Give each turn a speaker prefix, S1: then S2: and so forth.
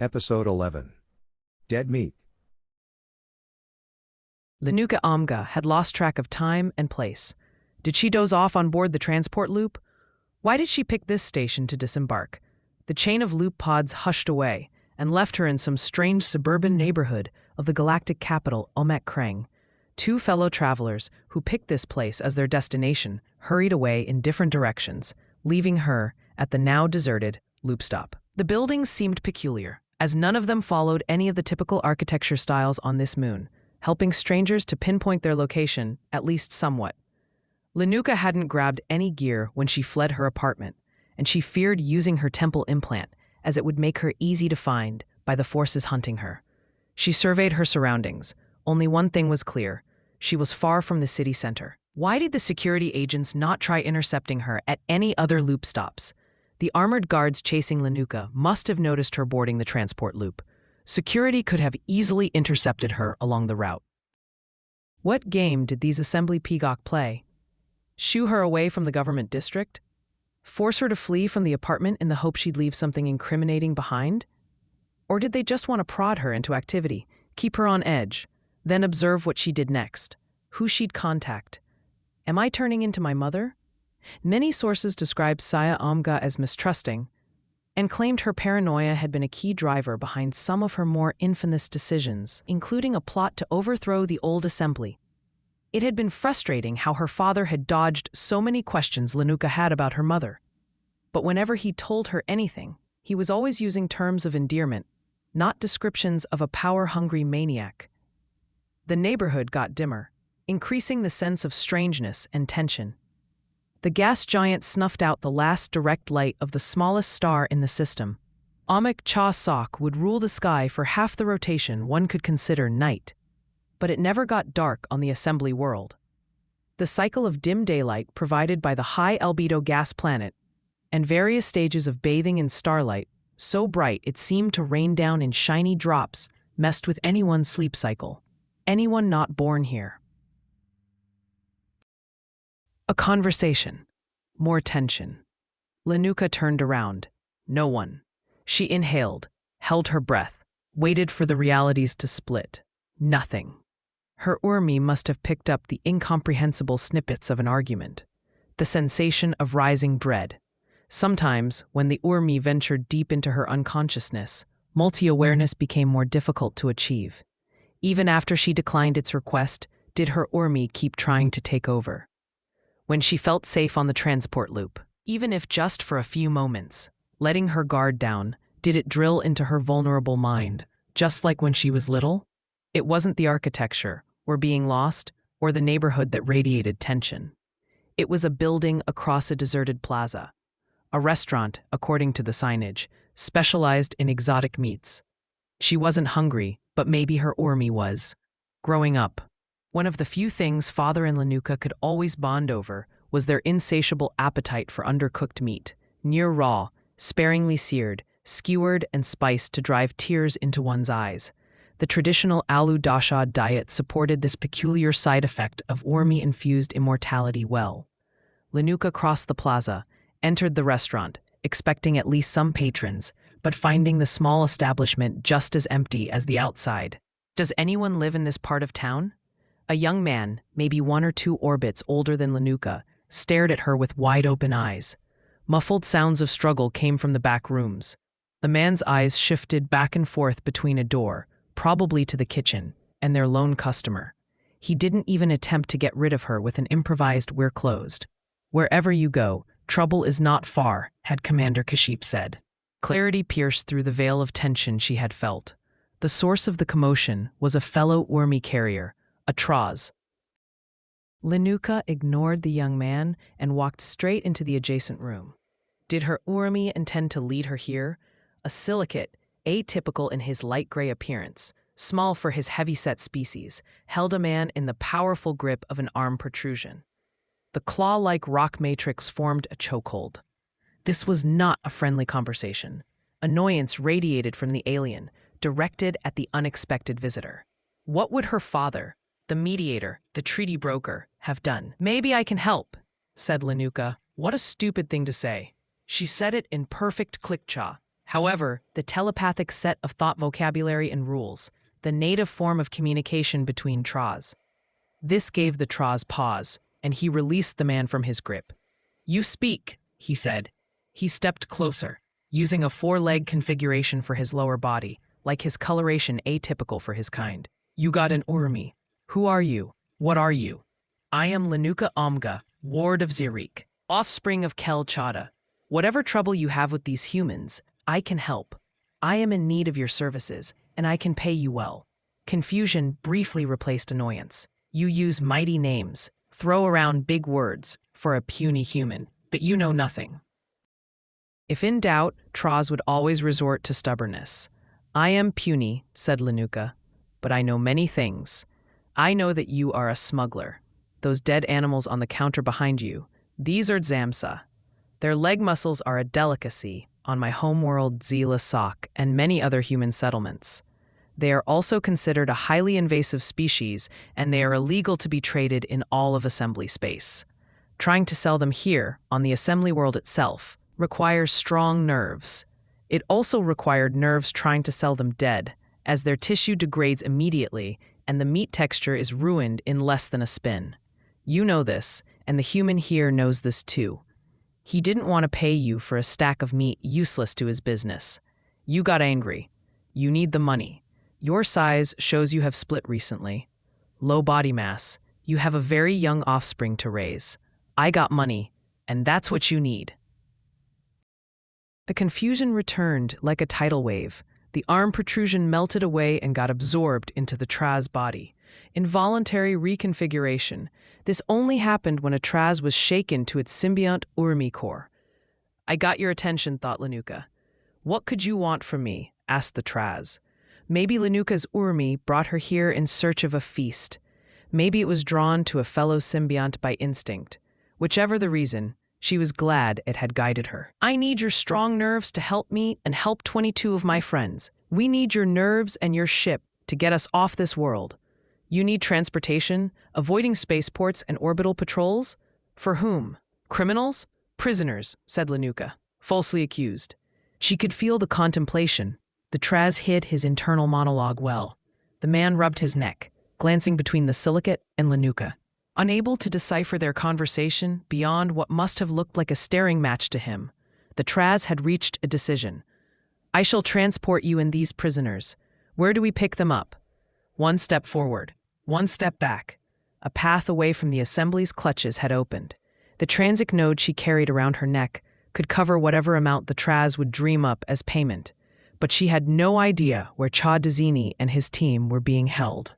S1: Episode 11. Dead Meat.
S2: Linuka Omga had lost track of time and place. Did she doze off on board the transport loop? Why did she pick this station to disembark? The chain of loop pods hushed away and left her in some strange suburban neighborhood of the galactic capital, Kreng. Two fellow travelers who picked this place as their destination hurried away in different directions, leaving her at the now deserted loop stop. The buildings seemed peculiar, as none of them followed any of the typical architecture styles on this moon, helping strangers to pinpoint their location, at least somewhat. Linuka hadn't grabbed any gear when she fled her apartment, and she feared using her temple implant, as it would make her easy to find by the forces hunting her. She surveyed her surroundings. Only one thing was clear: she was far from the city center. Why did the security agents not try intercepting her at any other loop stops? The armored guards chasing Linuka must have noticed her boarding the transport loop. Security could have easily intercepted her along the route. What game did these assembly peacock play? Shoo her away from the government district? Force her to flee from the apartment in the hope she'd leave something incriminating behind? Or did they just want to prod her into activity, keep her on edge, then observe what she did next, who she'd contact? Am I turning into my mother? Many sources described Linuka Omga as mistrusting, and claimed her paranoia had been a key driver behind some of her more infamous decisions, including a plot to overthrow the old assembly. It had been frustrating how her father had dodged so many questions Linuka had about her mother. But whenever he told her anything, he was always using terms of endearment, not descriptions of a power-hungry maniac. The neighborhood got dimmer, increasing the sense of strangeness and tension. The gas giant snuffed out the last direct light of the smallest star in the system. Cha Sok would rule the sky for half the rotation one could consider night. But it never got dark on the assembly world. The cycle of dim daylight provided by the high albedo gas planet and various stages of bathing in starlight, so bright it seemed to rain down in shiny drops, messed with anyone's sleep cycle. Anyone not born here. A conversation. More tension. Linuka turned around. No one. She inhaled, held her breath, waited for the realities to split. Nothing. Her Urmi must have picked up the incomprehensible snippets of an argument, the sensation of rising dread. Sometimes, when the Urmi ventured deep into her unconsciousness, multi-awareness became more difficult to achieve. Even after she declined its request, did her Urmi keep trying to take over? When she felt safe on the transport loop, even if just for a few moments, letting her guard down, did it drill into her vulnerable mind, just like when she was little? It wasn't the architecture, or being lost, or the neighborhood that radiated tension. It was a building across a deserted plaza. A restaurant, according to the signage, specialized in exotic meats. She wasn't hungry, but maybe her Urmi was. Growing up, one of the few things Father and Linuka could always bond over was their insatiable appetite for undercooked meat, near raw, sparingly seared, skewered and spiced to drive tears into one's eyes. The traditional Alu Dashad diet supported this peculiar side effect of Urmi-infused immortality well. Linuka crossed the plaza, entered the restaurant, expecting at least some patrons, but finding the small establishment just as empty as the outside. Does anyone live in this part of town? A young man, maybe 1 or 2 orbits older than Linuka, stared at her with wide-open eyes. Muffled sounds of struggle came from the back rooms. The man's eyes shifted back and forth between a door, probably to the kitchen, and their lone customer. He didn't even attempt to get rid of her with an improvised "we're closed." "Wherever you go, trouble is not far," had Commander Kashif said. Clarity pierced through the veil of tension she had felt. The source of the commotion was a fellow Urmi carrier, a Traaz. Linuka ignored the young man and walked straight into the adjacent room. Did her Urmi intend to lead her here? A silicate, atypical in his light gray appearance, small for his heavy-set species, held a man in the powerful grip of an arm protrusion. The claw-like rock matrix formed a chokehold. This was not a friendly conversation. Annoyance radiated from the alien, directed at the unexpected visitor. What would her father, the mediator, the treaty broker, have done? "Maybe I can help," said Linuka. What a stupid thing to say. She said it in perfect Clickcha, However, the telepathic set of thought vocabulary and rules, the native form of communication between Traaz. This gave the Traaz pause, and he released the man from his grip. "You speak," he said. He stepped closer, using a four-leg configuration for his lower body, like his coloration atypical for his kind. "You got an Urmi. Who are you? What are you?" "I am Linuka Omga, ward of Zirik, offspring of Kel Chada. Whatever trouble you have with these humans, I can help. I am in need of your services, and I can pay you well." Confusion briefly replaced annoyance. "You use mighty names, throw around big words for a puny human, but you know nothing." If in doubt, Traaz would always resort to stubbornness. "I am puny," said Linuka, "but I know many things. I know that you are a smuggler. Those dead animals on the counter behind you, these are Zamsa. Their leg muscles are a delicacy on my homeworld Zila Sok and many other human settlements. They are also considered a highly invasive species, and they are illegal to be traded in all of assembly space. Trying to sell them here, on the assembly world itself, requires strong nerves. It also required nerves trying to sell them dead, as their tissue degrades immediately and the meat texture is ruined in less than a spin. You know this, and the human here knows this too. He didn't want to pay you for a stack of meat useless to his business. You got angry. You need the money. Your size shows you have split recently. Low body mass. You have a very young offspring to raise. I got money, and that's what you need." The confusion returned like a tidal wave. The arm protrusion melted away and got absorbed into the Traaz body. Involuntary reconfiguration. This only happened when a Traaz was shaken to its symbiont Urmi core. "I got your attention," thought Linuka. "What could you want from me?" asked the Traaz. Maybe Linuka's Urmi brought her here in search of a feast. Maybe it was drawn to a fellow symbiont by instinct. Whichever the reason, she was glad it had guided her. "I need your strong nerves to help me and help 22 of my friends. We need your nerves and your ship to get us off this world. You need transportation, avoiding spaceports and orbital patrols? For whom? Criminals? Prisoners," said Linuka, falsely accused. She could feel the contemplation. The Traaz hid his internal monologue well. The man rubbed his neck, glancing between the silicate and Linuka. Unable to decipher their conversation beyond what must have looked like a staring match to him, the Traaz had reached a decision. "I shall transport you and these prisoners. Where do we pick them up?" One step forward, one step back. A path away from the assembly's clutches had opened. The transit node she carried around her neck could cover whatever amount the Traaz would dream up as payment, but she had no idea where Cha Dazini and his team were being held.